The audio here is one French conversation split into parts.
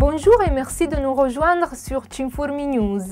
Bonjour et merci de nous rejoindre sur Cinformi News.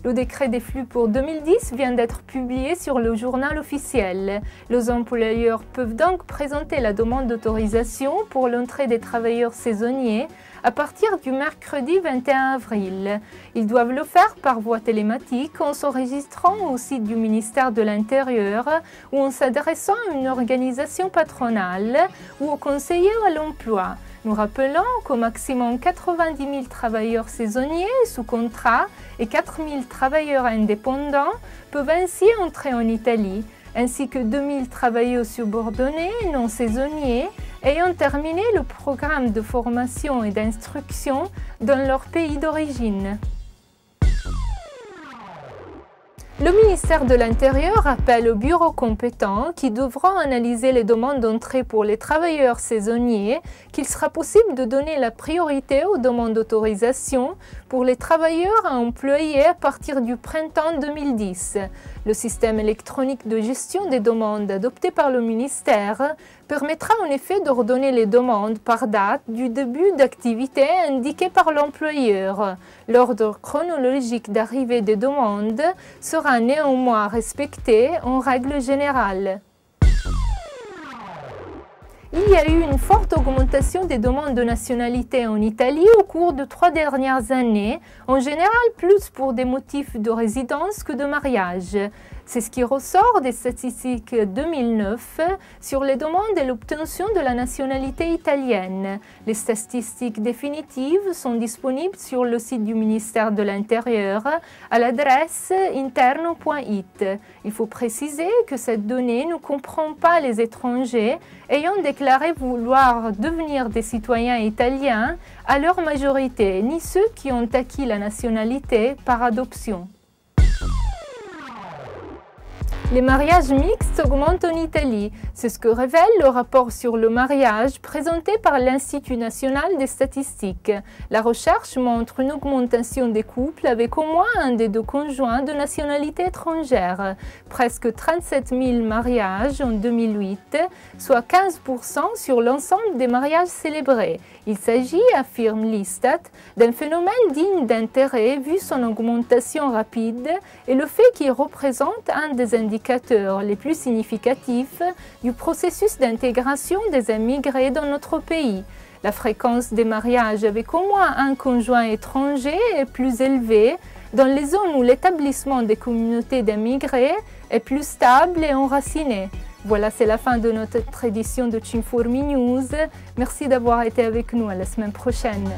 Le décret des flux pour 2010 vient d'être publié sur le journal officiel. Les employeurs peuvent donc présenter la demande d'autorisation pour l'entrée des travailleurs saisonniers à partir du mercredi 21 avril. Ils doivent le faire par voie télématique en s'enregistrant au site du ministère de l'Intérieur ou en s'adressant à une organisation patronale ou au conseiller à l'emploi. Nous rappelons qu'au maximum 90 000 travailleurs saisonniers sous contrat et 4 000 travailleurs indépendants peuvent ainsi entrer en Italie, ainsi que 2 000 travailleurs subordonnés non saisonniers ayant terminé le programme de formation et d'instruction dans leur pays d'origine. Le ministère de l'Intérieur appelle aux bureaux compétents qui devront analyser les demandes d'entrée pour les travailleurs saisonniers qu'il sera possible de donner la priorité aux demandes d'autorisation pour les travailleurs à employer à partir du printemps 2010. Le système électronique de gestion des demandes adopté par le ministère permettra en effet d'ordonner les demandes par date du début d'activité indiqué par l'employeur. L'ordre chronologique d'arrivée des demandes sera néanmoins respecté en règle générale. Il y a eu une forte augmentation des demandes de nationalité en Italie au cours de 3 dernières années, en général plus pour des motifs de résidence que de mariage. C'est ce qui ressort des statistiques 2009 sur les demandes et l'obtention de la nationalité italienne. Les statistiques définitives sont disponibles sur le site du ministère de l'Intérieur à l'adresse interno.it. Il faut préciser que cette donnée ne comprend pas les étrangers ayant déclaré vouloir devenir des citoyens italiens à leur majorité, ni ceux qui ont acquis la nationalité par adoption. Les mariages mixtes augmentent en Italie. C'est ce que révèle le rapport sur le mariage présenté par l'Institut national des statistiques. La recherche montre une augmentation des couples avec au moins un des deux conjoints de nationalité étrangère. Presque 37 000 mariages en 2008, soit 15% sur l'ensemble des mariages célébrés. Il s'agit, affirme l'Istat, d'un phénomène digne d'intérêt vu son augmentation rapide et le fait qu'il représente un des indicateurs les plus significatifs du processus d'intégration des immigrés dans notre pays. La fréquence des mariages avec au moins un conjoint étranger est plus élevée dans les zones où l'établissement des communautés d'immigrés est plus stable et enraciné. Voilà, c'est la fin de notre édition de Cinformi News. Merci d'avoir été avec nous. À la semaine prochaine.